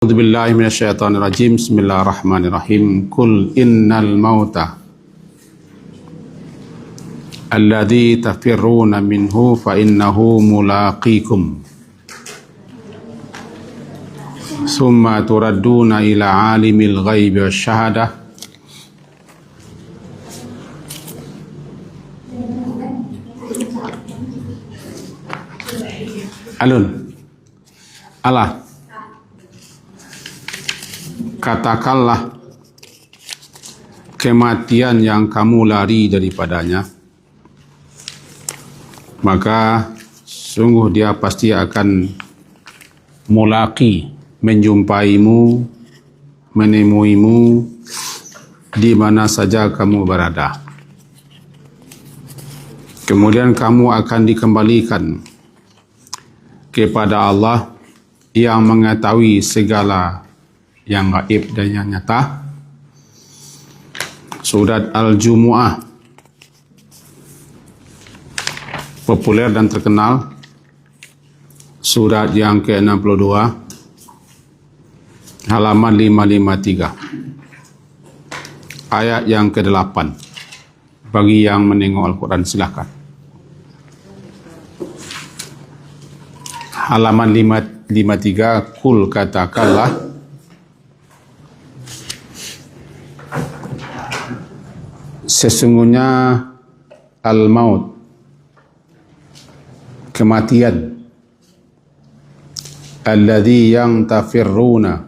A'udzu billahi minasyaitonir rajim. Bismillahirrahmanirrahim. Qul innal mauta alladzi tafirruna minhu fa innahu mulaqikum. Summa turadduna ila alimil ghaibi wasyahadah Alun. Allah. Katakanlah kematian yang kamu lari daripadanya, maka sungguh dia pasti akan mulaki, menjumpaimu, menemuimu di mana saja kamu berada. Kemudian kamu akan dikembalikan kepada Allah yang mengetahui segala yang gaib dan yang nyata. Surat Al-Jumu'ah, populer dan terkenal, surat yang ke-62, halaman 553, ayat yang ke-8. Bagi yang menengok Al-Quran silakan. Halaman 553, Kul katakanlah, sesungguhnya al-maut, kematian, alladzi yang tafirruna,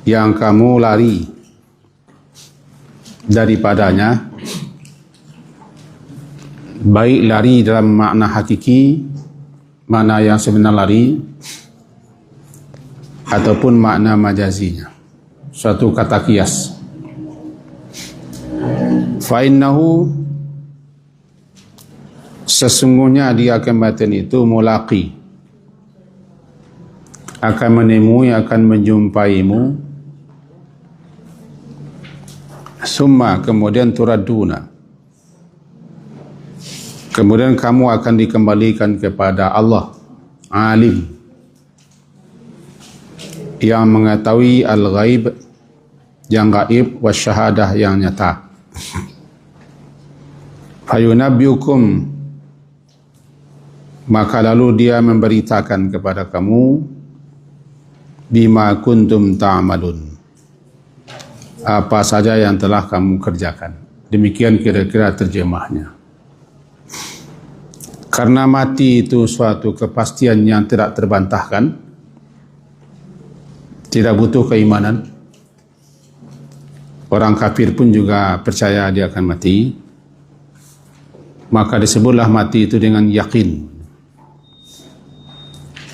yang kamu lari daripadanya, baik lari dalam makna hakiki, makna yang sebenar lari, ataupun makna majazinya, suatu kata kias. Fa innahu, sesungguhnya dia kematian itu mulaqi, akan menemui, akan menjumpaimu. Summa, kemudian turaduna, kemudian kamu akan dikembalikan kepada Allah alim yang mengetahui al-ghaib, yang gaib, wasyahadah, yang nyata. Fayunabbiukum, maka lalu dia memberitakan kepada kamu, bima kuntum ta'malun, apa saja yang telah kamu kerjakan. Demikian kira-kira terjemahnya. Karena mati itu suatu kepastian yang tidak terbantahkan, tidak butuh keimanan. Orang kafir pun juga percaya dia akan mati. Maka disebutlah mati itu dengan yakin.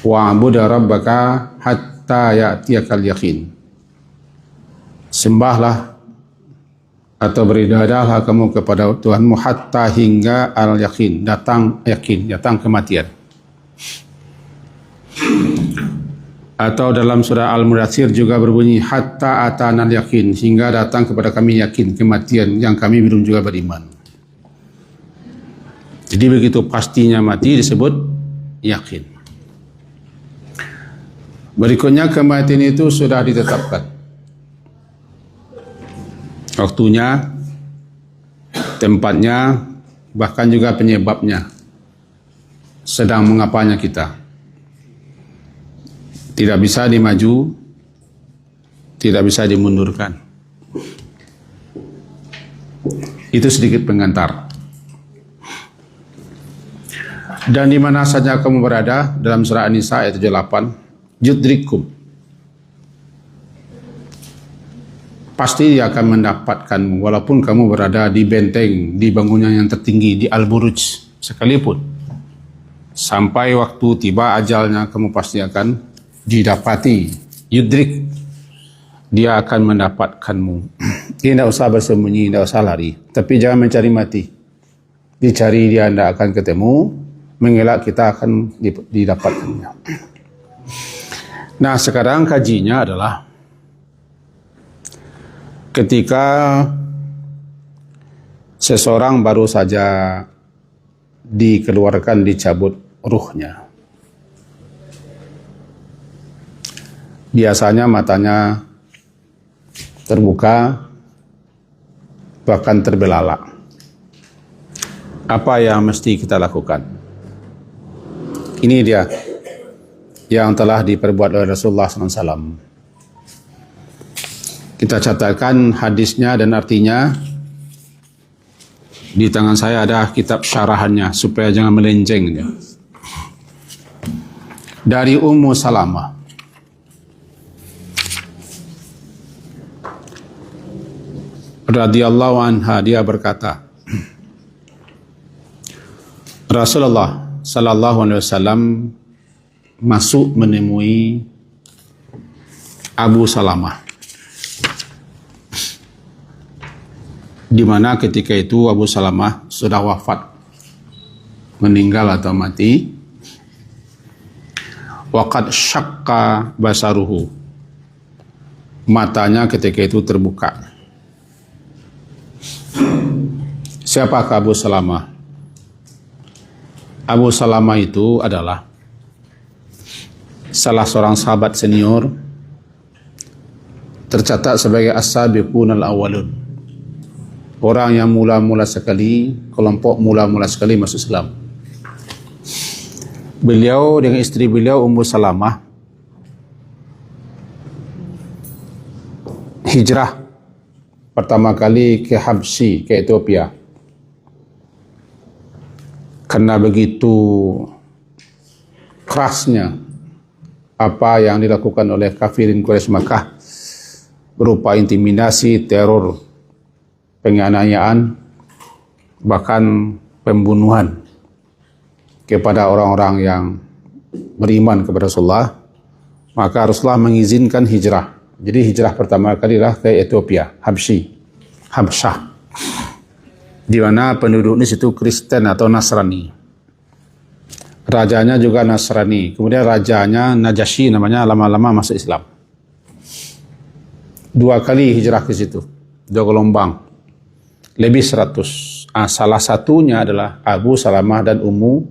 Wa'bud rabbaka hatta ya'tiyakal yakin. Sembahlah atau beridadahlah kamu kepada Tuhanmu hatta hingga al-yakin, datang yakin, datang kematian. Atau dalam surah Al-Mudaththir juga berbunyi hatta atanal yakin, hingga datang kepada kami yakin, kematian yang kami belum juga beriman. Jadi begitu pastinya mati disebut yakin. Berikutnya, kematian itu sudah ditetapkan waktunya, tempatnya, bahkan juga penyebabnya. Sedang mengapanya kita. Tidak bisa dimaju, tidak bisa dimundurkan. Itu sedikit pengantar. Dan di mana saja kamu berada, dalam surah An-Nisa ayat 78, yudrikum, pasti dia akan mendapatkanmu, walaupun kamu berada di benteng, di bangunan yang tertinggi, di Al-Buruj sekalipun. Sampai waktu tiba ajalnya, kamu pasti akan didapati. Yudrik, dia akan mendapatkanmu. Tidak usah bersembunyi, tidak usah lari, tapi jangan mencari mati. Dicari dia tidak akan ketemu, mengelak kita akan didapatkannya. Nah, sekarang kajinya adalah ketika seseorang baru saja dikeluarkan, dicabut ruhnya, biasanya matanya terbuka, bahkan terbelalak. Apa yang mesti kita lakukan? Ini dia yang telah diperbuat oleh Rasulullah SAW. Kita catatkan hadisnya dan artinya. Di tangan saya ada kitab syarahannya supaya jangan melenceng. Dari Ummu Salamah. Radhiyallahu anha, dia berkata, Rasulullah sallallahu alaihi wasallam masuk menemui Abu Salamah, di mana ketika itu Abu Salamah sudah wafat, meninggal atau mati. Waqad syaqqa basaruhu, matanya ketika itu terbuka. Siapakah Abu Salamah? Abu Salamah itu adalah salah seorang sahabat senior, tercatat sebagai as-sabiqun al-awwalun, orang yang mula-mula sekali, kelompok mula-mula sekali masuk Islam. Beliau dengan isteri beliau Ummu Salamah hijrah pertama kali ke Habsyi, ke Ethiopia. Karena begitu kerasnya apa yang dilakukan oleh kafirin Quraisy Makkah berupa intimidasi, teror, penganiayaan, bahkan pembunuhan kepada orang-orang yang beriman kepada Rasulullah, maka Rasulullah mengizinkan hijrah. Jadi hijrah pertama kali adalah ke Ethiopia, Habsyah, di mana penduduk di situ Kristen atau Nasrani. Rajanya juga Nasrani. Kemudian rajanya Najasyi namanya, lama-lama masuk Islam. 2 kali hijrah ke situ, 2 gelombang, lebih 100. Salah satunya adalah Abu Salamah dan Ummu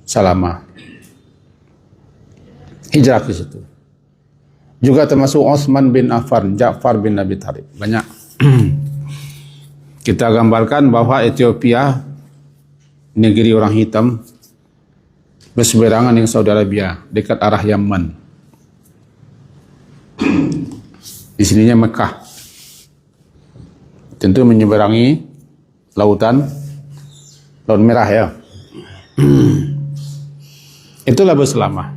Salamah. Hijrah ke situ. Juga termasuk Utsman bin Affan, Ja'far bin Abi Thalib. Banyak. Kita gambarkan bahwa Ethiopia, negeri orang hitam, berseberangan dengan Saudi Arabia, dekat arah Yaman. Di sininya Mekah. Tentu menyeberangi lautan, Laut Merah ya. Itulah Abu Salamah.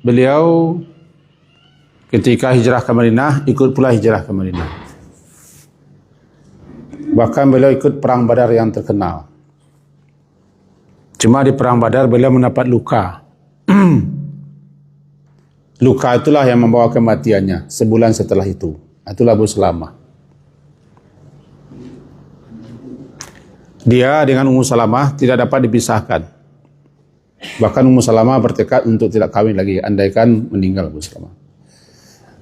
Beliau ketika hijrah ke Madinah, ikut pula hijrah ke Madinah. Bahkan beliau ikut perang Badar yang terkenal. Cuma di perang Badar beliau mendapat luka. Luka itulah yang membawa kematiannya sebulan setelah itu. Itulah Abu Salamah. Dia dengan Ummu Salamah tidak dapat dipisahkan. Bahkan Ummu Salamah bertekad untuk tidak kawin lagi andaikan meninggal Abu Salamah.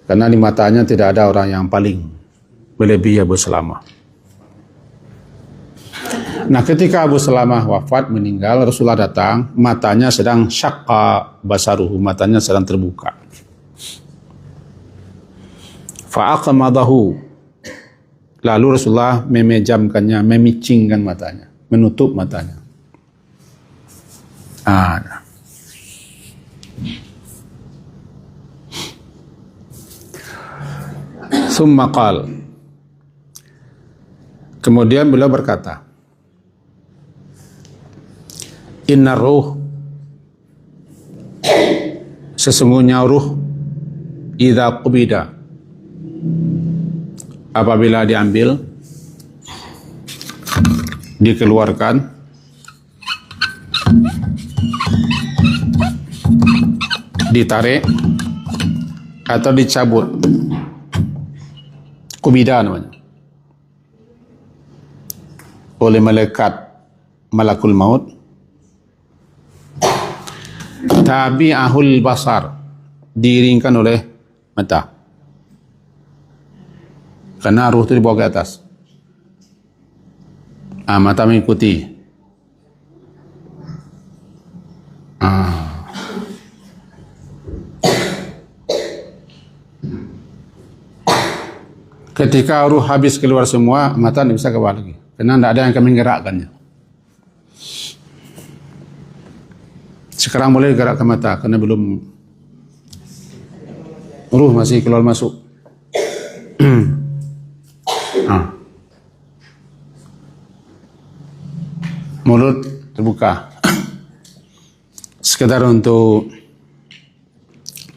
Karena di matanya tidak ada orang yang paling melebihi Abu Salamah. Nah, ketika Abu Salamah wafat, meninggal, Rasulullah datang, matanya sedang syaqqa basaruhu, matanya sedang terbuka. Fa'aqmadahu, lalu Rasulullah memejamkannya, memicingkan matanya, menutup matanya. Summa qal, kemudian beliau berkata, Inna ruh, sesungguhnya ruh, idza qubida, apabila diambil, dikeluarkan, ditarik atau dicabut, qubida namanya, oleh malaikat malakul maut, tabi'ahul basar, diiringkan oleh mata. Karena ruh itu dibawa ke atas. Mata mengikuti. Ketika ruh habis keluar semua, mata tidak bisa keluar lagi. Karena tidak ada yang akan menggerakkannya. Sekarang boleh gerakkan mata, karena belum ruh masih keluar masuk. Mulut terbuka. Sekedar untuk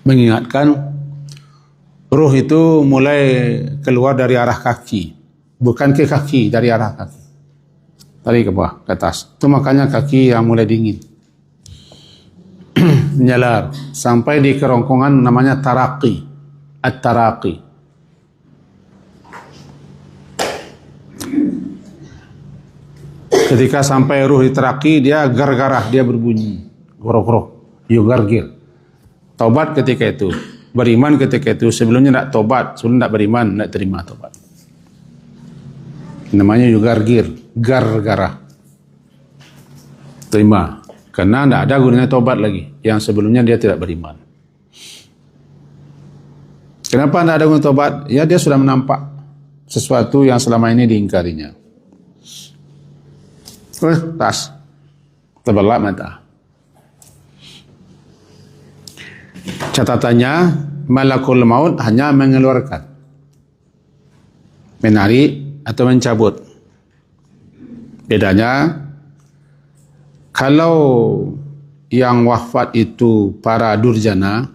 mengingatkan, ruh itu mulai keluar dari arah kaki, bukan ke kaki, dari arah kaki. Tarik ke bawah, ke atas. Itu makanya kaki yang mulai dingin. Menyalar sampai di kerongkongan namanya taraqi. At-taraqi. Ketika sampai ruh di taraqi, dia gar-garah, dia berbunyi. Goro-goro, yugargir. Taubat ketika itu. Beriman ketika itu. Sebelumnya tidak taubat, sebelum tidak beriman, tidak terima taubat. Namanya yugargir, gar-garah. Terima. Karena tidak ada gunanya taubat lagi. Yang sebelumnya dia tidak beriman. Kenapa tidak ada gunanya taubat? Ya, dia sudah menampak sesuatu yang selama ini diingkarinya. Tas. Terbelah mata. Catatannya, malakul maut hanya mengeluarkan, menarik atau mencabut. Bedanya, kalau yang wafat itu para durjana,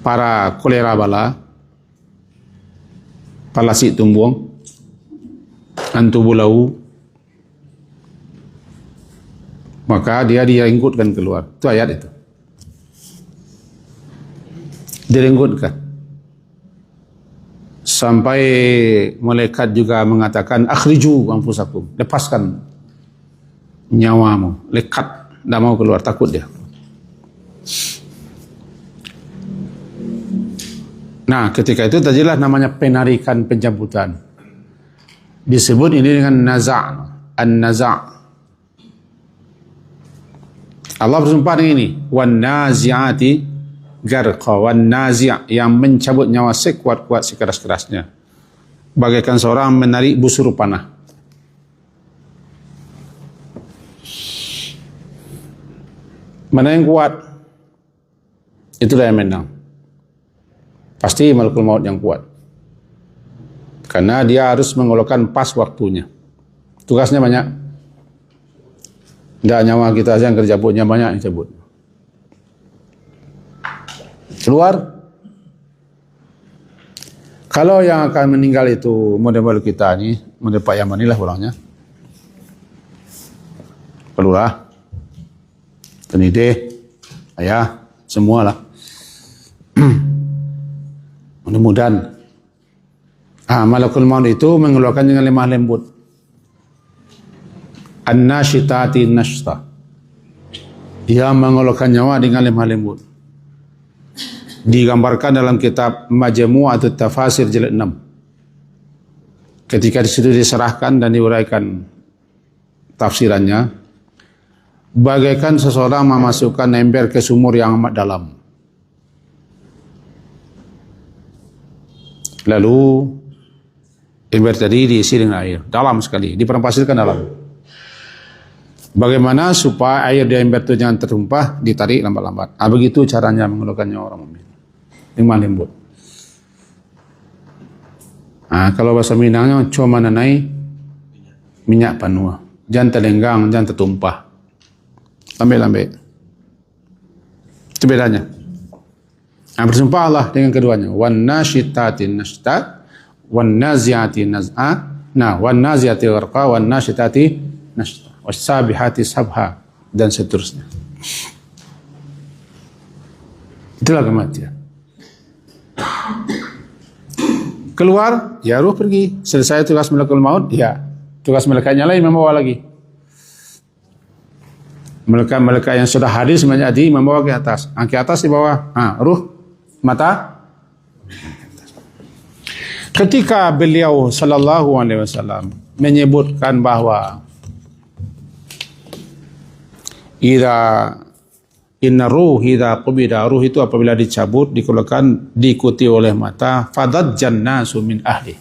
para kolera bala, palasik tumbuang, hantu bulau, maka dia direnggutkan keluar. Itu ayat itu. Direnggutkan. Sampai malaikat juga mengatakan, akhriju anfusakum, lepaskan nyawamu. Lekat, tidak mau keluar, takut dia. Nah, ketika itu terjadilah namanya penarikan, pencabutan. Disebut ini dengan naza', an-naza'. Allah bersumpah dengan ini, wan nazi'ati garqa, wan nazi', yang mencabut nyawa sekuat-kuat, sekeras-kerasnya, bagaikan seorang menarik busur panah. Mana yang kuat, itulah yang menang. Pasti malakul maut yang kuat, karena dia harus mengeluarkan pas waktunya. Tugasnya banyak. Tidak nyawa kita saja yang kerjabutnya banyak yang cabut. Keluar. Kalau yang akan meninggal itu model kita ni, model Pak Yaman inilah orangnya. Keluar. Tenide, ayah, semualah. Mudah-mudahan. Malakul maut itu mengeluarkan dengan lemah lembut. An-nashitati nashta, yang mengeluarkan nyawa dengan lemah lembut. Digambarkan dalam kitab Majmu'atut Tafasir jilid 6. Ketika di situ diserahkan dan diuraikan tafsirannya, bagaikan seseorang memasukkan ember ke sumur yang amat dalam. Lalu ember tadi diisi dengan air, dalam sekali, diperpasirkan dalam. Bagaimana supaya air di ember itu jangan tertumpah, ditarik lambat-lambat. Begitu caranya mengeluarkan nyawa orang mukmin. Lemah lembut. Kalau bahasa Minangnya, cuma nanai minyak panua. Jangan terlenggang, jangan tertumpah. Lambat-lambat. Itu bedanya. Bersumpah Allah dengan keduanya. Wan nashitati nashta, wan naziati naz'a, wan naziati gharqa, wan nashitati nashta, was-sabihati sabha, dan seterusnya. Itulah kematian. Keluar, ya ruh pergi. Selesai tugas malakul maut, ya tugas malaikatnya lain membawa lagi. Malaikat yang sudah hadis menjadi membawa ke atas. Ke atas di bawah. Ruh, mata. Ketika beliau sallallahu alaihi wasallam menyebutkan bahawa idza Inna ruh idza qubida, ruh itu apabila dicabut, dikeluarkan, diikuti oleh mata, fadajjan nasu min ahli.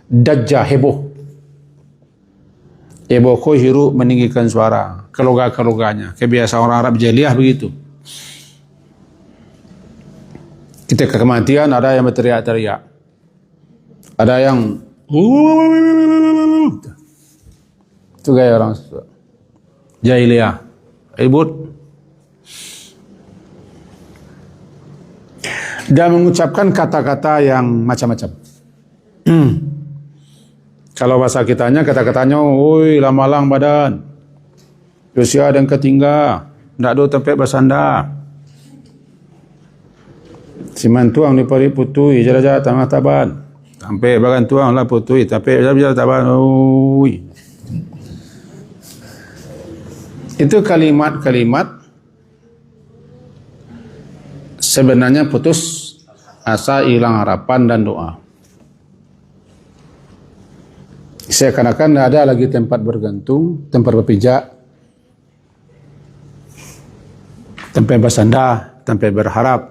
Dajjah, heboh. Heboh hiru, meninggikan suara, keluarga-keluarganya. Kebiasaan orang Arab jahiliyah begitu. Ketika kematian ada yang berteriak-teriak. Ada yang itu gaya orang jahiliyah. Ribut. Dan mengucapkan kata-kata yang macam-macam. Kalau bahasa kitanya, kata-katanya, oi lamalang badan, usia dan ketingga, ndak do tempat bersandar. Siman tuang ni pari putui, jara-jara tengah taban. Sampai bagan tuang lah putui, tapi jara-jara taban, oi. Itu kalimat-kalimat sebenarnya putus asa, hilang harapan dan doa. Seakan-akan tidak ada lagi tempat bergantung, tempat berpijak, tempat bersandar, tempat berharap.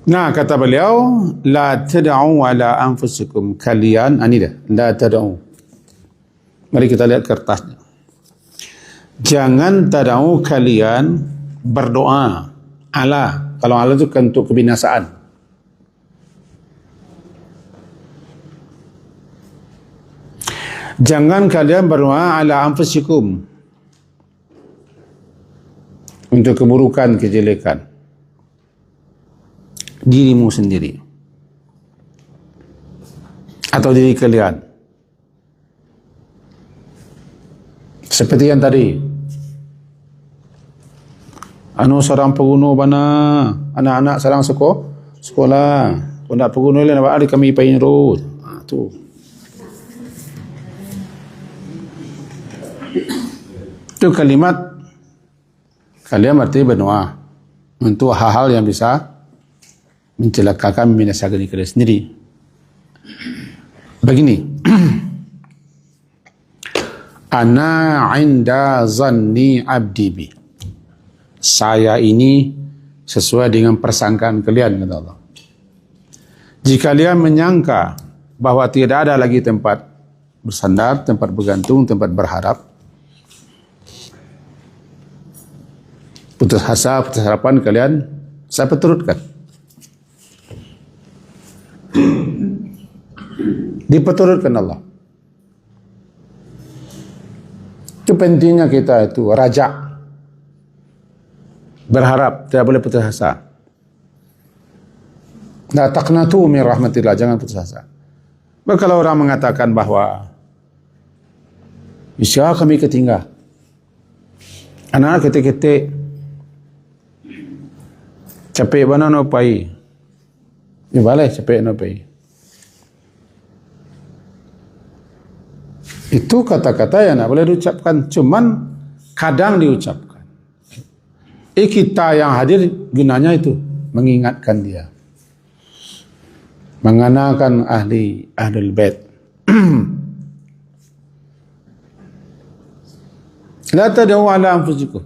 Nah, kata beliau, la tad'u ala anfusikum, kalian, ini dah, la tad'u. Mari kita lihat kertasnya. Jangan tad'u, kalian berdoa ala. Kalau ala itu kan untuk kebinasaan. Jangan kalian berdoa ala anfusikum, untuk keburukan, kejelekan dirimu sendiri atau diri kalian. Seperti yang tadi, sarang pengunuh bana, anak-anak sarang sekolah. Kalau nak pengunuh lain, ada kami payin road. Tu. Itu kalimat kalian berarti berdoa untuk hal-hal yang bisa mencelakakan, membinasakan diri kalian sendiri. Begini. Ana inda zanni abdi bi. Saya ini sesuai dengan persangkaan kalian, kata Allah. Jika kalian menyangka bahwa tidak ada lagi tempat bersandar, tempat bergantung, tempat berharap, putus asa, putus harapan kalian, saya perturutkan. Diperturutkan Allah. Itu pentingnya kita itu raja, berharap, tidak boleh putus asa. La taqnatu min rahmatillah, jangan putus asa. Kalau orang mengatakan bahwa Isya kami ketinggal, anak ketik-ketik, capek mana no pai, ni balai capek no pai. Itu kata-kata yang tak boleh diucapkan, cuman kadang diucapkan. Kita yang hadir gunanya itu mengingatkan dia, mengenalkan ahlul bait. La tad'u ala anfusikum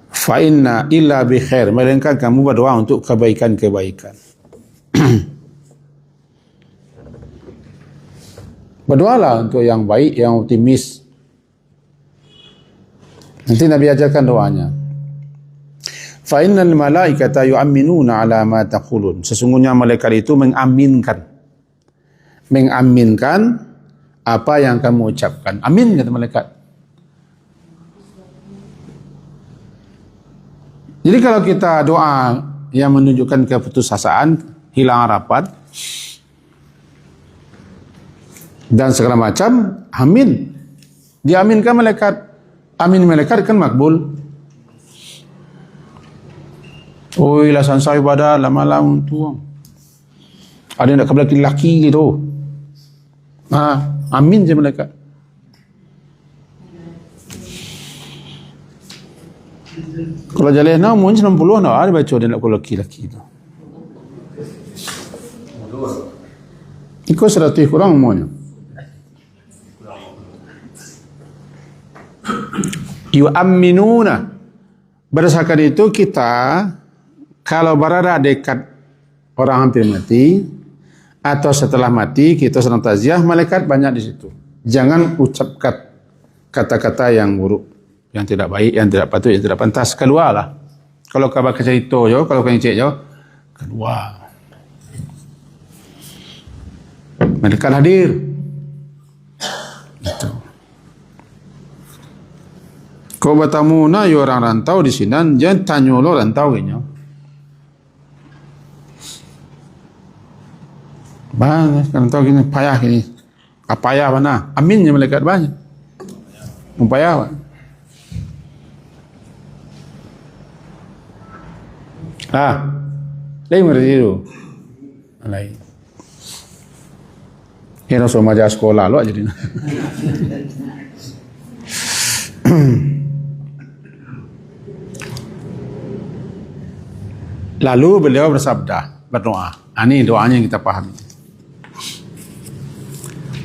fa inna illa bi khair, melainkan kamu berdoa untuk kebaikan-kebaikan. Berdoalah untuk yang baik, yang optimis. Nanti Nabi ajarkan doanya. Fa innal malaikata yu'minuna ala ma taqulun. Sesungguhnya malaikat itu mengaminkan apa yang kamu ucapkan. Amin, kata malaikat. Jadi kalau kita doa yang menunjukkan keputusasaan, hilang harapan dan segala macam, amin, diaminkan malaikat. Amin malaikat kan makbul. Oi lah sansa ibadah lama-lama tuang. Ada yang nak kebelah lelaki gitu. Amin je malaikat. Kalau jalan nak mungkin 60 nak ada baca dia nak kebelah lelaki tu. Ikut 100 kurang umurnya. yu'amminuna. Berdasarkan itu kita kalau berada dekat orang hampir mati atau setelah mati kita sedang takziah, malaikat banyak di situ. Jangan ucapkan kata-kata yang buruk, yang tidak baik, yang tidak patut, yang tidak pantas. Keluarlah. Kalau kau baca cerita je, kalau kau cek je, keluar. Malaikat hadir. Itu. Kau bertamu na yo orang rantau di sini, jangan tanya lo rantau kayaknya. Banyak rantau gini payah gini. Apa payah mana? Aminnya malaikat banyak. Payah apa? Lain ngerti itu. Lain. Kira semua aja sekolah lo aja. Lalu beliau bersabda, berdoa. Ini doanya yang kita pahami.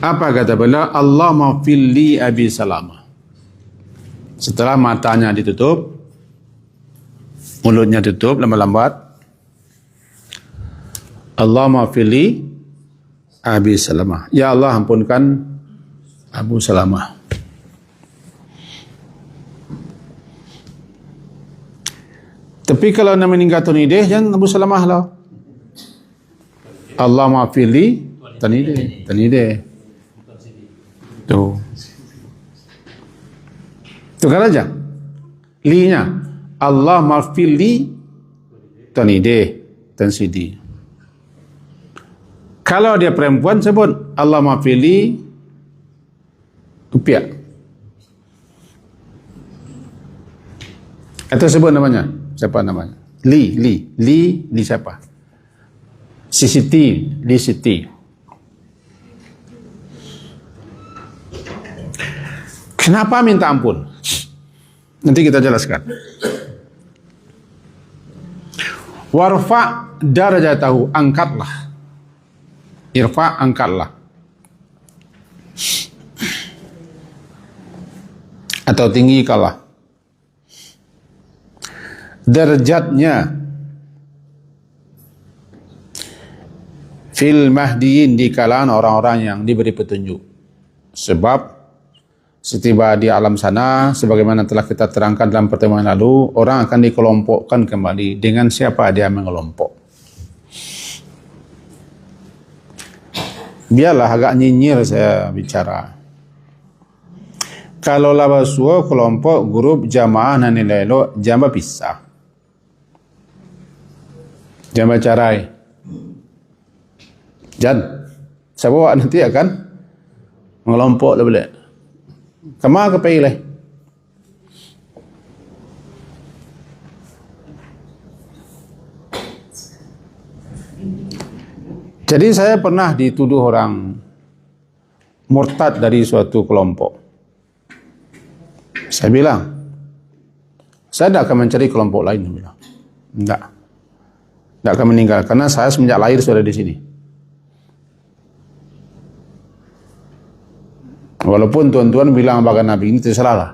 Apa kata beliau? Allahumma fili Abi Salamah. Setelah matanya ditutup, mulutnya tutup lambat-lambat. Allahumma fili Abi Salamah. Ya Allah, ampunkan Abu Salamah. Tapi kalau nak meninggal tunideh, jangan Abu Salamah lah. Allah maafili tunideh. Tu kan aja. Li-nya. Allah maafili tunideh dan sidi. Kalau dia perempuan sebut Allah maafili upiak. Atau sebut namanya. Siapa namanya? Li siapa? Si Siti, Li Siti. Kenapa minta ampun? Nanti kita jelaskan. Warfa darajatahu, angkatlah. Irfa, angkatlah. Atau tinggikanlah derajatnya fil mahdiyin, di kalangan orang-orang yang diberi petunjuk. Sebab setiba di alam sana, sebagaimana telah kita terangkan dalam pertemuan lalu, orang akan dikelompokkan kembali dengan siapa dia mengelompok. Biarlah agak nyinyir saya bicara. Kalau labasua kelompok grup jamaah nan nilai lo jamba pisah. Jamba carai. Jan, siapa nanti akan mengelompok lah boleh. Kemana kepilih? Jadi saya pernah dituduh orang murtad dari suatu kelompok. Saya bilang, saya tidak akan mencari kelompok lain. Tidak akan meninggal, karena saya semenjak lahir sudah di sini. Walaupun tuan-tuan bilang bahkan Nabi ini terserah lah,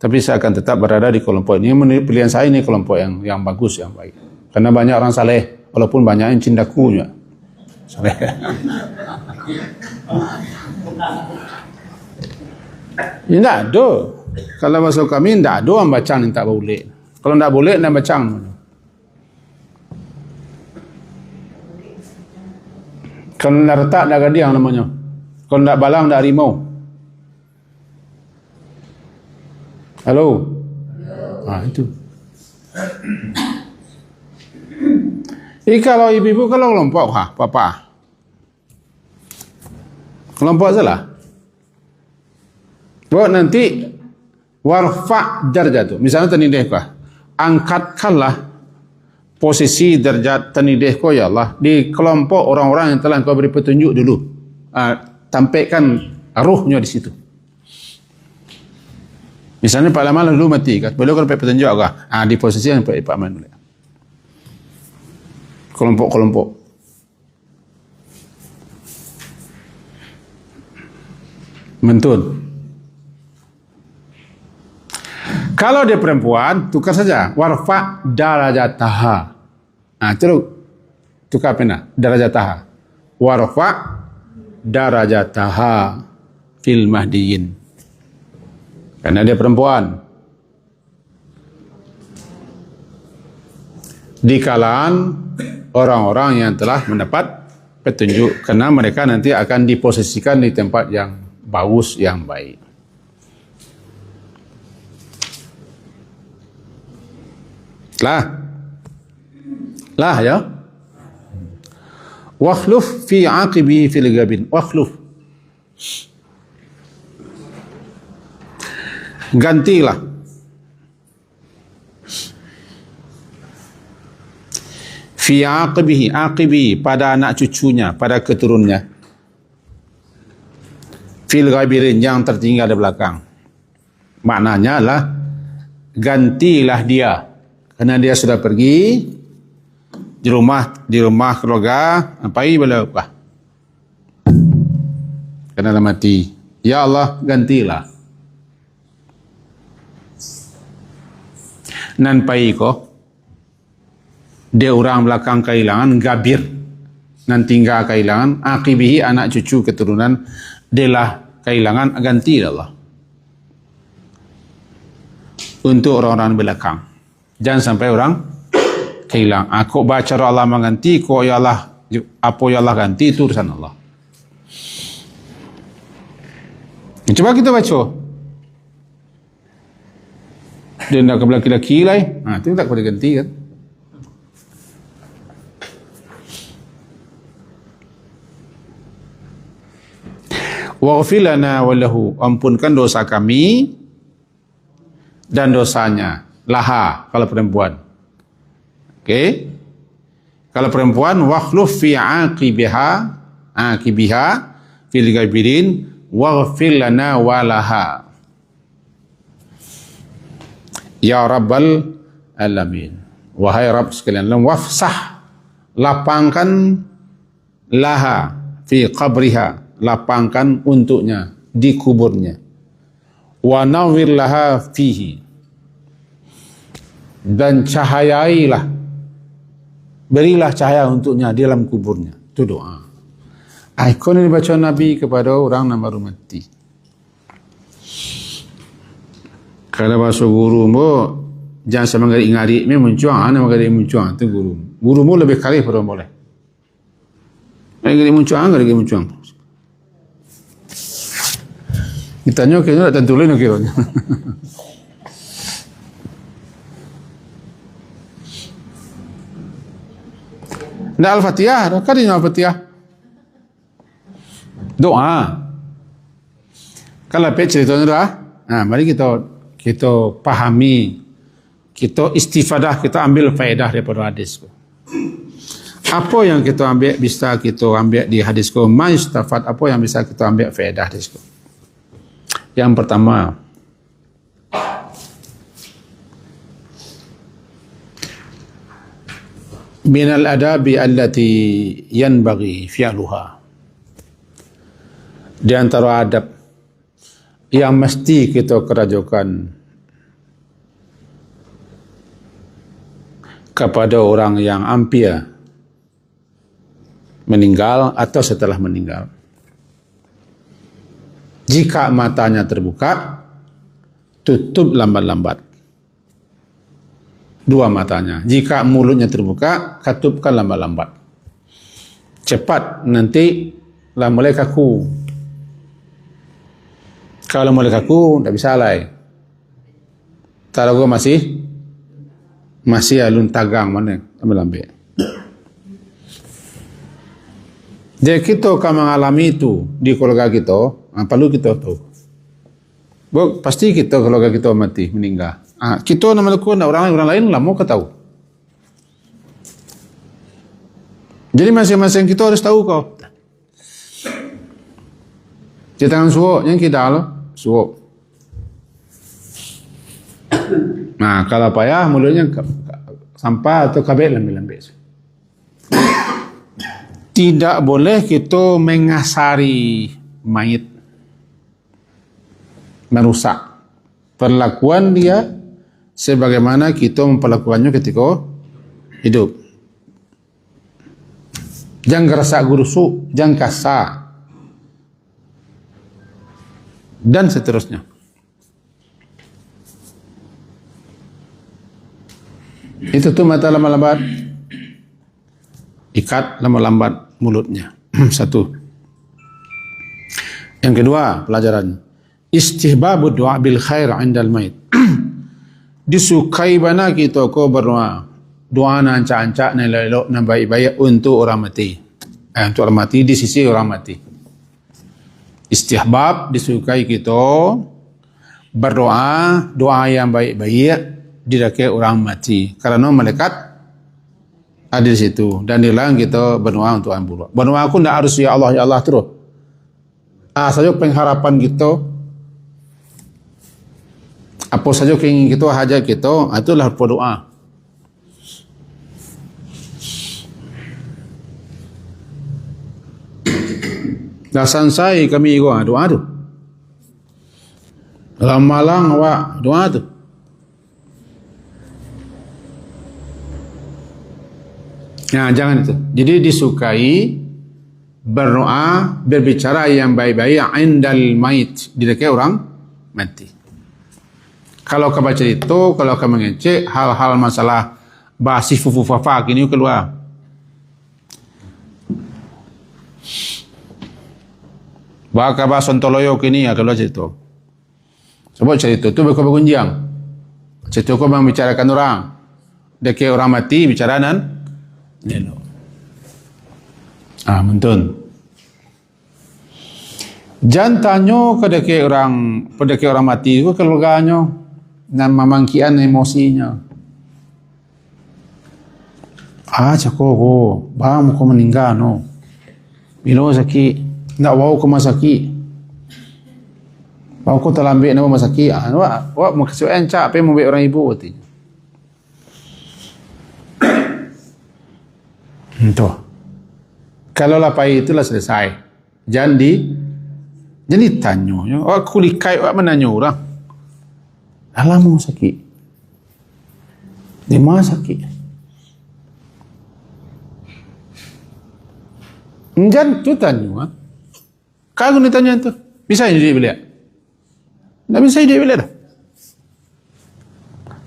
tapi saya akan tetap berada di kelompok ini. Pilihan saya ini kelompok yang bagus, yang baik. Karena banyak orang saleh, walaupun banyak yang cindaku juga. Saleh. Ini tidak ada. Kalau masuk kami tidak ada orang bacang yang tak boleh. Kalau tidak boleh, tidak bacang. Kalau tidak retak, tidak gadiang namanya. Kalau tidak balang, tidak harimau. Halo? Itu. Kalau ibu-ibu, kalau kelompok, papa. Kelompok salah. Buat nanti warfa darjat. Misalnya tenideh kah? Angkatkanlah posisi derajat tenideh kau ya Allah di kelompok orang-orang yang telah kau beri petunjuk dulu. Tampilkan ruhnya di situ. Misalnya Pak Lamal dulu mati, kan? Beliau kan dapat petunjuk kah? Di posisi yang Pak Aman. Kelompok-kelompok. Mentun. Kalau dia perempuan, tukar saja. Warfa darajataha. Nah, terus tukar pena. Darajataha. Warfa darajataha fil mahdiyin. Karena dia perempuan. Di kalangan orang-orang yang telah mendapat petunjuk. Karena mereka nanti akan diposisikan di tempat yang bagus, yang baik. Lah ya. Wakhluf fi aqibi fil gabin. Wakhluf. Gantilah. Fi aqibihi, aqibi pada anak cucunya, pada keturunannya. Fil gabirin yang tertinggal di belakang. Maknanya adalah gantilah dia. Karena dia sudah pergi di rumah keluarga, sampai bila apa? Karena dah mati. Ya Allah, gantilah. Nan pai ko dia orang belakang kehilangan gabir. Nan tinggal kehilangan akibihi anak cucu keturunan delah kehilangan ganti Allah. Untuk orang-orang belakang. Jangan sampai orang hilang. Aku baca Allah mengganti, kok ya Allah, apa ya Allah ganti, itu urusan Allah. Coba kita baca. Dia nak ke laki-laki lah. Itu tak boleh ganti kan. Waghfir lana wa lahu, ampunkan dosa kami dan dosanya. Laha kalau perempuan. Okey. Kalau perempuan wakhluf fi aqibiha fil gabirin waghfir lana wa laha. Ya Rabbal alamin. Wahai Rabb sekalian, wafsah, lapangkan laha fi qabriha, lapangkan untuknya di kuburnya. Wa nawwir laha fihi, dan cahayailah, berilah cahaya untuknya di dalam kuburnya. Itu doa. Ikon yang dibaca Nabi kepada orang yang baru mati. Kalau bahasa guru mu, jangan sama ngari-ngari, me mencuang, ana ngari mencuang, itu guru. Guru mu lebih kali pada boleh. Ngari mencuang. Ditanya kayaknya tak tentu lain kira-kira. Nah, Al-Fatihah, kan ini Al-Fatihah. Doa. Kalau cerita dah, mari kita pahami, kita istifadah, kita ambil faedah daripada hadis. Apa yang kita ambil bisa kita ambil di hadis ko, ma'istafat, apa yang bisa kita ambil faedah hadis ko. Yang pertama, minal adabi allati yanbaghi fi'luha, di antara adab yang mesti kita kerjakan kepada orang yang hampir meninggal atau setelah meninggal. Jika matanya terbuka, tutup lambat-lambat dua matanya. Jika mulutnya terbuka, katupkan lambat-lambat. Cepat, nanti lah mulai kaku. Kalau mulai kaku, tak bisa alai. Kalau masih alun tagang mana, ambil. Jadi kita akan mengalami itu di keluarga kita, perlu kita tahu. Pasti kita keluarga kita mati, meninggal. Kita nama lakukan orang lain lah mau ketahu. Jadi masing-masing kita harus tahu kau. Di tangan suuk yang kita lo suuk. Nah, kalau payah mulutnya sampah atau kabel lambil-lambil. Tidak boleh kita mengasari mayit, merusak perlakuan dia sebagaimana kita memperlakukannya ketika hidup. Jangan gerasak gurusuk, jangan kasar, dan seterusnya. Itu tuh mata lambat-lambat, ikat lambat-lambat mulutnya. Satu. Yang kedua, pelajaran istihbabu doa bil khair indal mait. Disukai bana kita ko berdoa, doa nan ancak-ancak nan elok nan baik-baik untuk orang mati. Untuk orang mati di sisi orang mati. Istihbab disukai kita berdoa, doa yang baik-baik di dekat orang mati. Karena malaikat ada di situ dan dilarang kita berdoa untuk orang buruk. Berdoa aku tidak harus ya Allah terus. Saja pengharapan kita, apa saja keinginan kita, hajat kita, itulah berdoa. Dah sansai kami doa tu. Dalam malang awak doa tu. Nah, jangan itu. Jadi disukai berdoa, berbicara yang baik-baik indal mait, di dekat orang mati. Kalau kau baca itu, kalau kau mengecek hal-hal masalah basi fufu fafa kini keluar. Baka bason toloyo kini keluar cerita. Sebab cerita itu berkunjang. Cerita kau membicarakan orang. Dekat orang mati bicara nan elok. Betul. Jangan tanya ke orang mati itu keluarganya dan memangkian emosinya. Cakap bang mau meninggal no. Bila sakit, nak bawa ke rumah sakit. Bawa ke terlambat nak rumah sakit. Wak mau kasih encak apa mau orang ibu tu. Entah. Kalau lapai itulah selesai. Jadi tanya. Aku likai awak menanya orang. Alamu sakit. Di mana sakit? Jangan tu tanya. Kalau ni tanya tu, bisa jadi beliau. Tak bisa jadi beliau dah.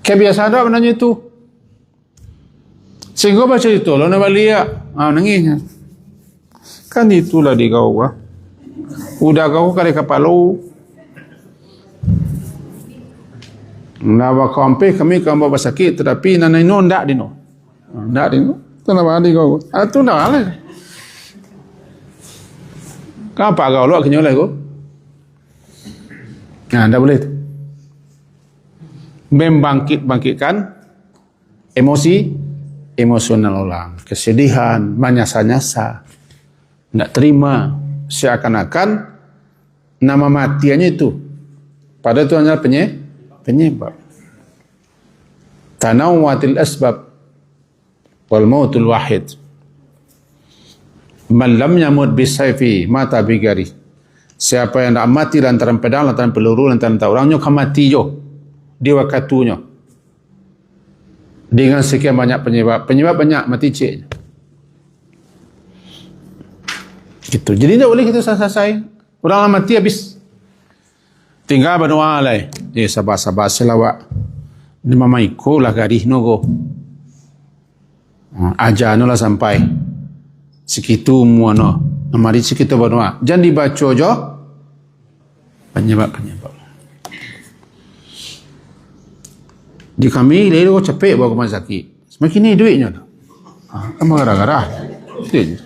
Kebiasaan awak menanya itu. Sehingga baca itu, lalu nak balik, nangisnya. Kan itulah di kau. Udah kau kali kapalu. Nak sampai kami bawa sakit, tetapi nanai no ndak dino. Ndak dino. Tu nak balik kau. Tu nak balik. Kenapa kau luak kenyolai kau? Ndak boleh tu. Membangkitkan emosional orang, kesedihan, menyasa-nyasa. Nak terima seakan-akan nama matiannya itu pada itu hanya penyebab. Tanawwatil asbab wal mautul wahid. Man lam yamut bisayfi mata bigari. Siapa yang tak mati lantaran pedang, lantaran peluru, lantaran orangnya akan mati jo di waktunya. Dengan sekian banyak penyebab banyak mati cik. Gitu. Jadi tak boleh kita selesai. Orang mati habis. Tinggal berdoa lah. Sabar-sabar selawat. Ni mama ikut lah garih nogo. Ajar no lah sampai. Sekitu muano. Mari sekitu berdoa. Jangan dibaca jo. Penyebab. Di kami, dia kau capek bawa ke rumah sakit. Semakin ni duitnya tu. Kamu gara-gara. Duit.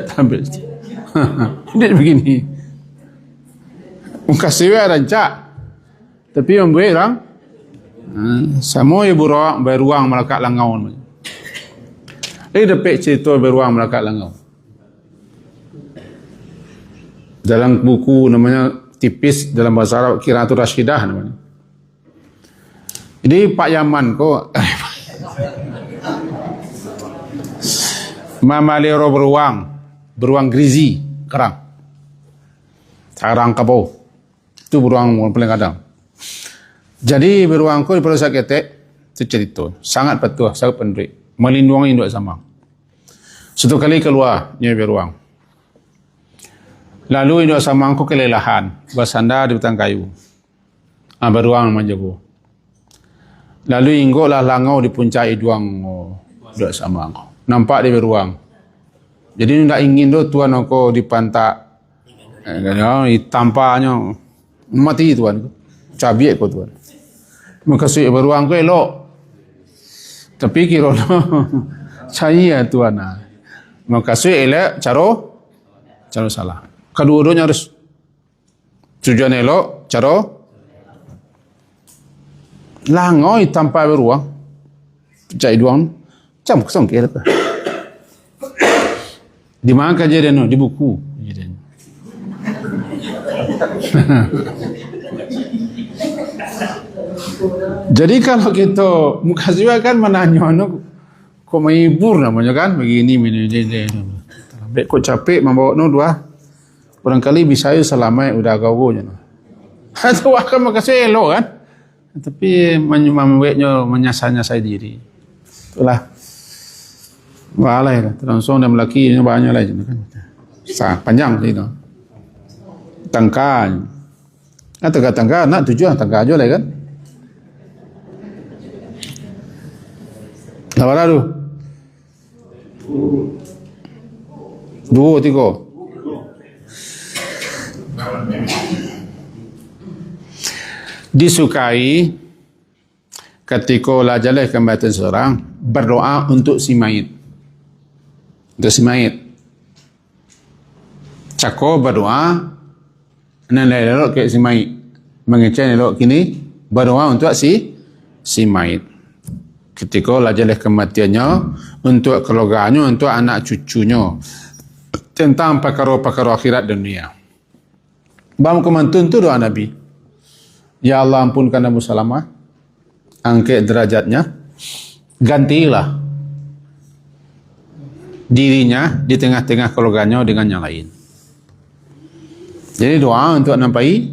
Tampil. Dia begini. Muka sewa rancak. Tapi membuat orang semua ibu beruang melekat langau. Dia dapat cerita beruang melekat langau. Dalam buku namanya tipis dalam bahasa Arab Qiratul Rasyidah namanya. Jadi Pak Yaman ko mamalero beruang grizi kerang kabau itu beruang paling kadang Jadi beruang ko di Pulau Saketek itu cerita sangat patuh, sangat pendek, melindungi induk samang. Satu kali keluar dia beruang. Lalu induk samang ko kelelahan, bersandar di batang kayu. Beruang menjaga. Lalu inggoklah langau di puncak iduang induk samang. Nampak dia beruang. Jadi tidak ingin tu tuan aku dipantak, tampaknya mati tuan, cabiak ko tuan. Makasih beruang ko elok. Tapi kira saya tuan. Makasih elok cara salah. Kedua-duanya harus tujuan elok, cara langoi tanpa beruang. Cai duang macam kosong kira. Di mana kejadian di buku kejadian. Jadi kalau kita muka siwa kan menanya kok menghibur namanya kan begini Bek kok capek membawa dua barangkali bisa selama udah kau je atau akan makasih elok kan tapi membuatnya menyasar-nyasar diri itulah balai lah langsung dan lelaki banyak lah kan panjang itu tangka tangka nak tujuan tangka aja lah kan. Berapa tu? 2, 3. Disukai ketika lajalah kematian seorang berdoa untuk si mayit. Untuk si mayit. Cako berdoa nan elok ke si mayit. Mengecen elok kini berdoa untuk si mayit. Ketika lajalah kematiannya untuk keluarganya, untuk anak cucunya tentang perkara-perkara akhirat dunia. Bang kemantun tu doa Nabi. Ya Allah ampunkan Abu Salamah, angkat derajatnya, gantilah dirinya di tengah-tengah keluarganya dengan yang lain. Jadi doa untuk nampai,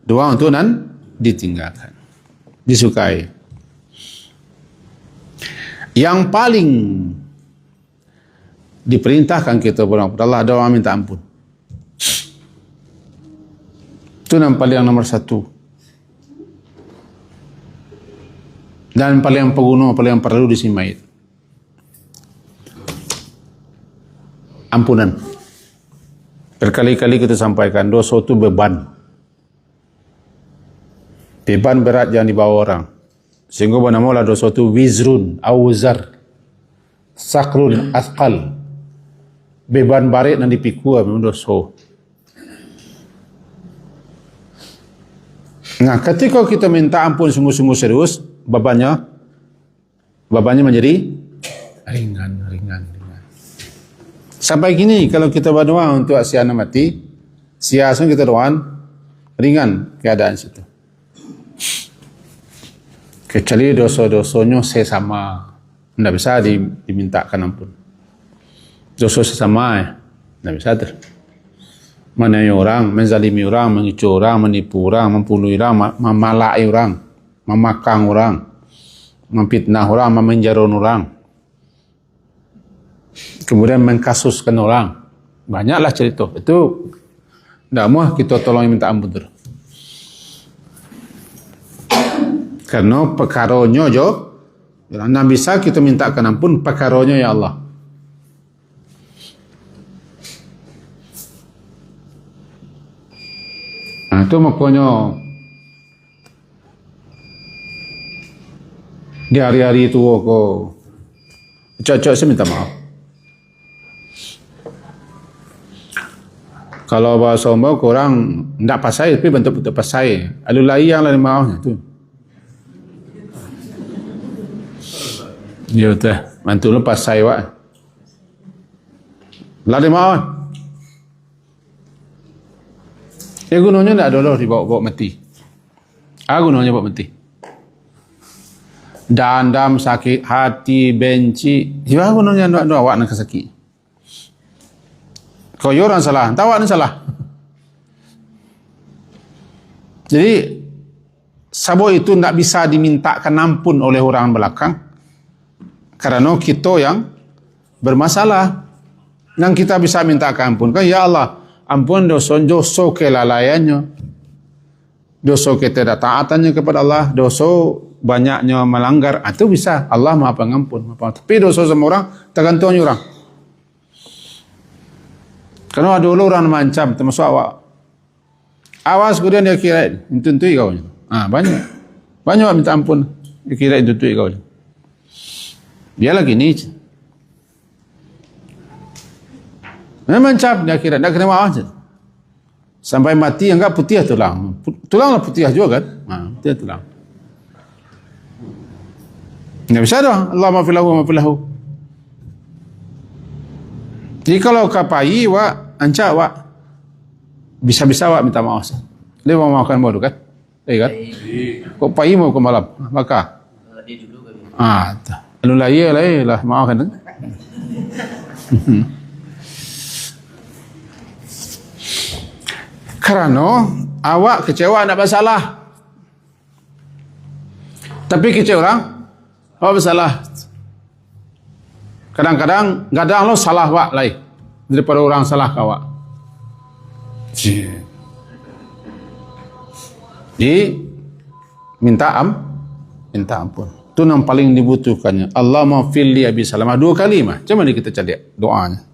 doa untuk ditinggalkan, disukai. Yang paling diperintahkan kita kepada Allah doa minta ampun. Itu yang nomor 1. Dan paling pengguna, paling perlu di si mayit. Ampunan. Berkali-kali kita sampaikan dosa itu beban. Beban berat jangan dibawa orang. Sehingga bernamalah dosa itu wizrun, awzar, sakrun, asqal. Beban barit dan dipikul memang dosa. Nah, ketika kita minta ampun sungguh-sungguh serius, bebannya menjadi ringan. Sampai gini, kalau kita berdoa untuk si anak mati, si asal kita doakan, ringan keadaan situ. Kecuali dosa-dosanya sesama, tidak bisa dimintakan ampun. Dosa sesama, tidak bisa menanyai orang, menzalimi orang, mengicu orang, menipu orang, membunuh orang, memalai orang, memakang orang, memfitnah orang, memenjarakan orang, kemudian mengkasuskan orang. Banyaklah cerita. Itu tidak mau kita tolong minta ampun terus. Karena perkaranya jo, tidak bisa kita mintakan ampun perkaranya ya Allah. Nah, itu makanya di hari-hari itu aku cocok saya minta maaf. Kalau bahasa Mbak korang tidak pasai tapi bentuk-bentuk pasai. Alulai yang lain maafnya tu. Ya betul. Mantu lu pasai wak. Lari maaf. Ya gunanya tidak ada dibawa mati. Gunanya bawa mati. Dandam, sakit hati, benci. Ya gunanya tidak ada awak nak sakit. Kau orang salah, tahu awak ni salah. Jadi Sebab itu tidak bisa dimintakan ampun oleh orang belakang karena kita yang bermasalah. Yang kita bisa minta ampun kan, ya Allah, ampun dosa kelalaiannya, dosa ketidaktaatannya kepada Allah, dosa banyaknya melanggar, itu bisa Allah Maha Pengampun. Tapi dosa semua orang tergantung orang. Karena ada orang macam termasuk awak. Awas kemudian dia kira itu kau. Banyak minta ampun, dia kira itu kau. Dia lagi ni. Memang cap dia kira nak kena maaf saja. Sampai mati anggap putih tulang. Tulanglah putih juga kan? Putih tulang. Tak bisa dah. Allah maafilahu. Jadi kalau kapai wak ancak wak bisa-bisa wak minta maaf. Dia mau makan bodoh kan? Kan? Kok pai mau ke malam? Maka. Dia dulu kali. Lalu lah maaf kan? Karena awak kecewa nak bersalah. Tapi kecewa orang awak bersalah. Kadang-kadang lo salah awak lain daripada orang salah awak. Jadi minta ampun. Itu yang paling dibutuhkannya. Allahumma fili Abi Salamah. 2 kali mah. Macam mana kita cari doanya?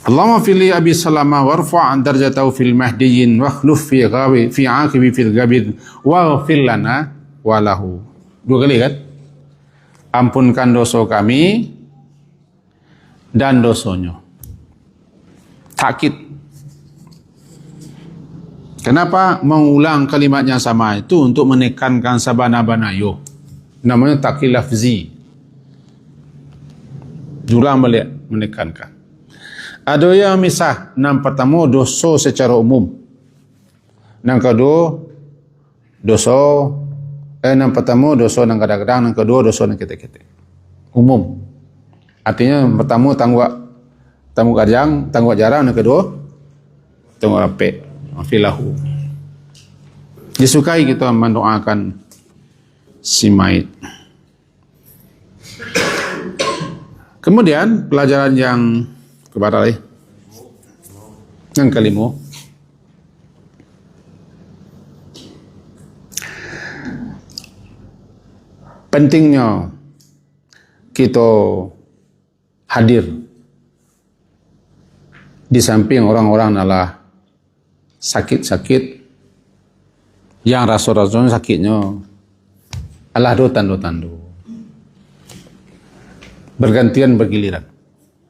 Allahumma fili Abi Salamah warfa' darjatahu fil mahdiyyin wakhluf fi aqibi fil gabid waghfir lana walahu. 2 kali kan? Ampunkan dosa kami dan dosanya. Takkid. Kenapa mengulang kalimat yang sama itu? Untuk menekankan sabana-bana yo. Namanya takkid lafzi. Ulang balik menekankan. Ada yang misah. Yang pertama dosa secara umum. Yang kedua yang pertama dosa yang kadang-kadang, yang kedua dosa yang ketik-ketik. Umum. Artinya yang pertama tangguk jarang, yang kedua tangguk rapik. Filahu. Disukai kita mendoakan si mayit. Kemudian pelajaran yang kepada yang kelima, pentingnya kita hadir di samping orang-orang adalah sakit-sakit yang rasa-rasanya sakitnya Allah tanda-tanda bergantian bergiliran.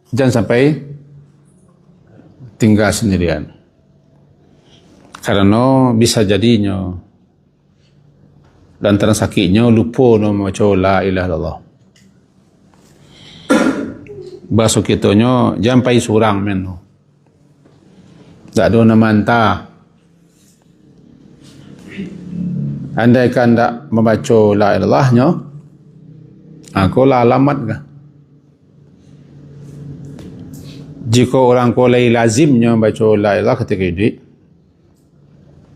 Jangan sampai tinggal sendirian. Karena bisa jadinya dan sakitnya lupa nama la ilaha illallah. Bahasa kitanya jangan pai surang men. Tak ada nama entah. Andaikan tak membaca la ilaha illallahnya, aku lah alamat kah? Jika orang kolai lazimnya baca la ilaha ketika hidup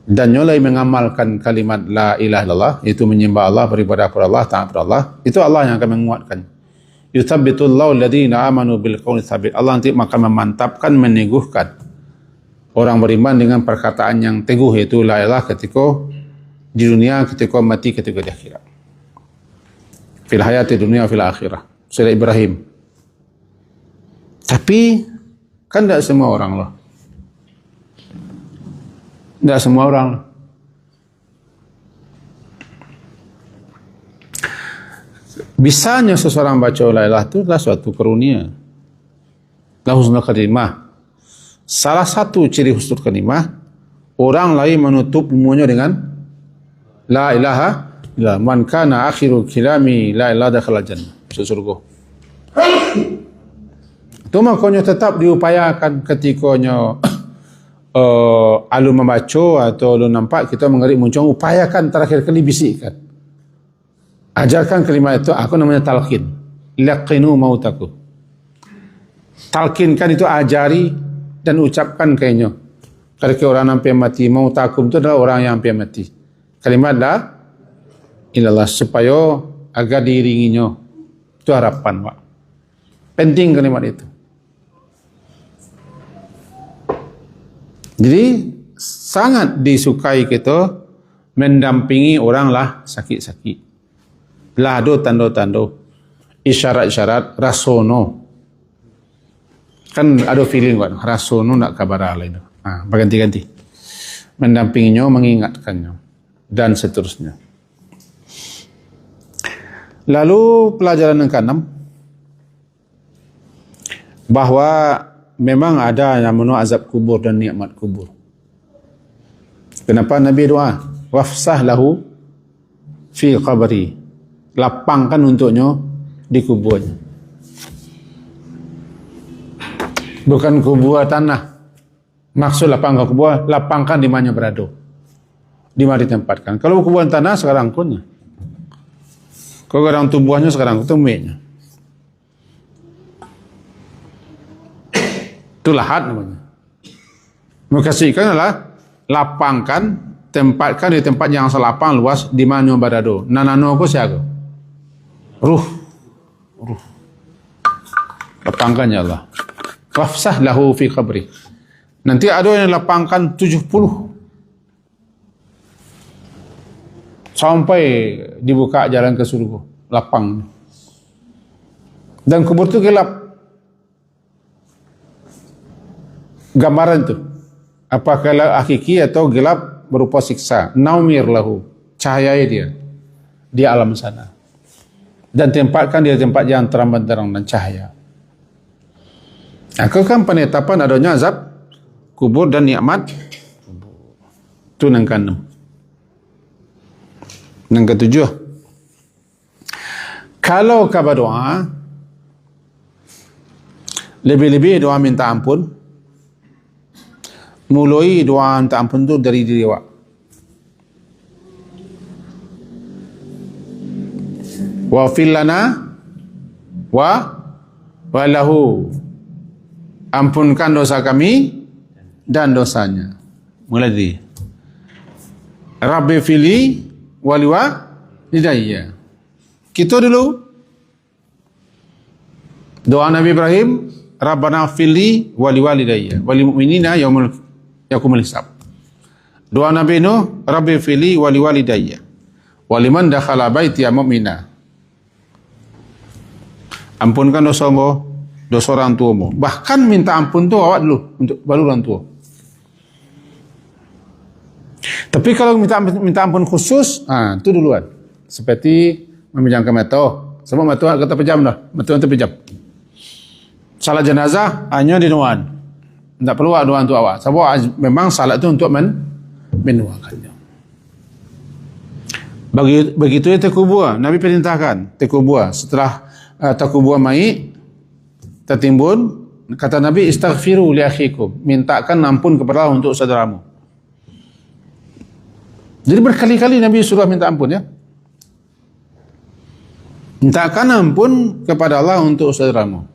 dan nyolai mengamalkan kalimat la ilaha illallah, itu menyembah Allah, beribadah kepada Allah, taat kepada Allah, itu Allah yang akan menguatkan. Yuthabbitullahu alladhina amanu bil qawli tsabit. Allah nanti akan memantapkan, meneguhkan orang beriman dengan perkataan yang teguh, yaitu la ilaha ketika di dunia, ketika mati, ketika di akhirat. Fil hayati dunia fil akhirah. Surah Ibrahim. Tapi kan tidak semua orang loh. Tidak semua orang. Bisanya seseorang baca la ilaha itu adalah suatu karunia. La husnul khatimah. Salah satu ciri husnul khatimah, orang lain menutup umurnya dengan la ilaha illallah. Man kana akhiru kalami la ilaha dakhala jannah. Masuk surga. Itu makanya tetap diupayakan ketikanya alu membaca atau alu nampak kita mengerik muncul, upayakan terakhir kali bisikkan. Ajarkan kalimat itu, aku namanya talqin. Laqinu mautaku. Talqinkan itu ajari dan ucapkan kayaknya. Kalau orang yang hampir mati, mautakum itu adalah orang yang hampir mati. kalimat la ilallah supaya agar diiringinya. Itu harapan, Pak. Penting kalimat itu. Jadi sangat disukai kita mendampingi orang lah sakit-sakit. Lah ada tanda-tanda, isyarat-isyarat rasono. Kan ada feeling kan, rasono nak kabar lain. Berganti-ganti. Mendampinginya, mengingatkannya dan seterusnya. Lalu pelajaran yang ke-6, bahawa memang ada yang namanya azab kubur dan nikmat kubur. Kenapa Nabi doa? Wafsah lahu fi qabri. Lapangkan untuknya di kuburnya. Bukan kubur tanah. Maksud lapangkan kubur, lapangkan di mana berada. Di mana ditempatkan. Kalau kubur tanah sekarang punya. Kalau orang tumbuhannya sekarang tumbuhnya. Itu lahat namanya. Mengkasihkan adalah lapangkan, tempatkan di tempat yang selapang luas di mana berada. Nanano ko siapa? Ruh. Lapangkan ya Allah. Wafsah lahu fi qabri. Nanti ada yang lapangkan 70 sampai dibuka jalan ke surga, lapang. Dan kubur itu gelap. Gambaran tu, apakah hakiki atau gelap berupa siksa. Naumir lahu, cahaya dia di alam sana. Dan tempatkan dia tempat yang terang benderang dan cahaya. Aku kan penetapan adanya azab kubur dan nikmat. Itu yang ke-6. Yang ke-7, kalau kabar doa, lebih-lebih doa minta ampun. Mulai doa minta ampun itu dari diri awak. Wa fil lana wa lahu. Ampunkan dosa kami dan dosanya. Mulai dari Rabbi fili waliwa lidayya. Kita dulu doa Nabi Ibrahim, Rabbana fili waliwalidayya wal mu'minina yaumul hisab. Doa Nabi Nuh, Rabbi fili waliwalidayya waliman dakhala baiti mu'mina. Ampunkan dosamu, dosa orang tuamu. Bahkan minta ampun tu awak dulu untuk baru orang tua. Tapi kalau minta ampun khusus, itu duluan. Seperti memejamkan mata. Sebab mata kata pejam dah. Mata nanti pejam. Salat jenazah hanya di nuan. Tak perlu doa untuk awak. Sebab memang salat itu untuk menuakannya. Begitu terkubur. Nabi perintahkan terkubur. Setelah terkubur mayit tertimbun, kata Nabi, istaghfiru li akhikum. Mintakan ampun kepada Allah untuk saudaramu. Jadi berkali-kali Nabi suruh minta ampun, ya. Mintakan ampun kepada Allah untuk saudaramu.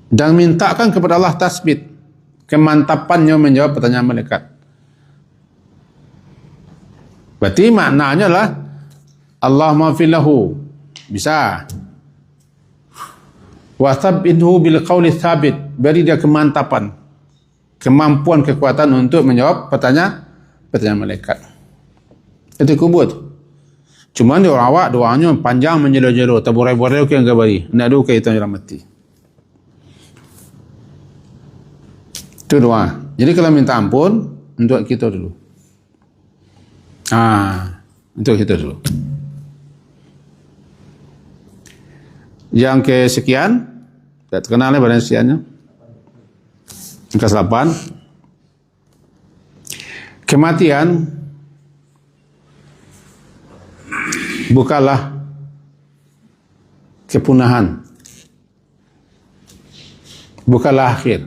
Dan mintakan kepada Allah tasbit, kemantapannya menjawab pertanyaan malaikat. Berarti maknanya lah Allahumma fillahu. Bisa. Wa thabbithu bil qawli thabit. Beri dia kemantapan, kemampuan, kekuatan untuk menjawab pertanyaan malaikat. Itu kubur tu. Cuma dia orang awak doanya panjang menjelo-jelo, terburai-burai ke yang gabari. Nak ada kaitan dalam mati. Itu doa. Jadi kalau minta ampun untuk kita dulu. Untuk kita dulu. Yang kesekian, tak terkenal pada sekiannya. Yang ke-8, kematian bukanlah kepunahan, bukanlah akhir,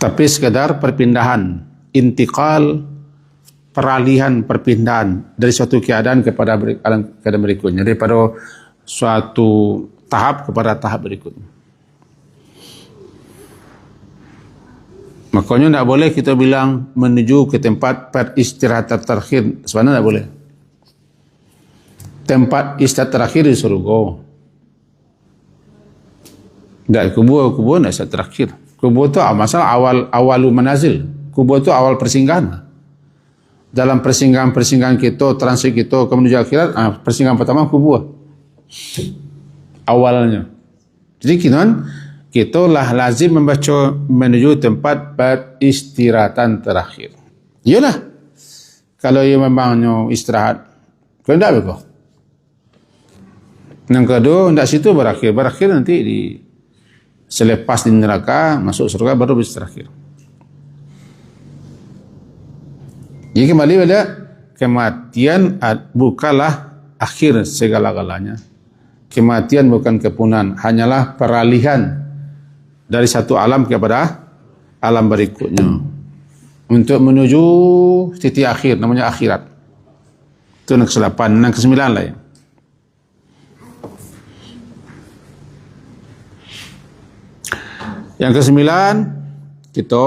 tapi sekadar perpindahan, intikal, peralihan, perpindahan dari suatu keadaan kepada keadaan berikutnya, daripada suatu tahap kepada tahap berikutnya. Makanya tidak boleh kita bilang menuju ke tempat peristirahatan terakhir. Sebenarnya tidak boleh. Tempat istirahat terakhir di surga. Tidak, kubur tidak istirahat terakhir. Kubur itu masalah awalu manazil. Kubur itu awal persinggahan. Dalam persinggahan kita, transit kita ke menuju akhirat, persinggahan pertama kubur. Awalnya. Jadi kita lah lazim membaca menuju tempat peristirahatan terakhir. Iyalah. Kalau ia memangnya istirahat, kau tidak apa? Yang kedua, tidak situ berakhir. Berakhir nanti selepas di neraka, masuk surga baru berakhir. Jadi kembali pada kematian bukanlah akhir segala-galanya. Kematian bukan kepunahan, hanyalah peralihan dari satu alam kepada alam berikutnya untuk menuju titik akhir, namanya akhirat. Itu yang ke-8. Yang ke-9 lah ya. Yang ke-9, kita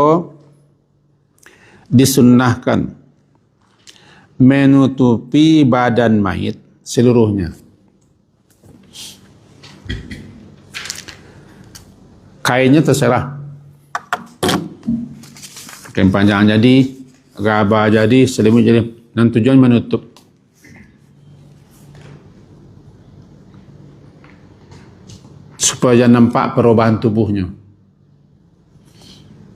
disunnahkan menutupi badan mayit seluruhnya. Kainnya terserah. Kain panjang jadi, gabah jadi, selimut jadi, dan tujuan menutup. Supaya nampak perubahan tubuhnya.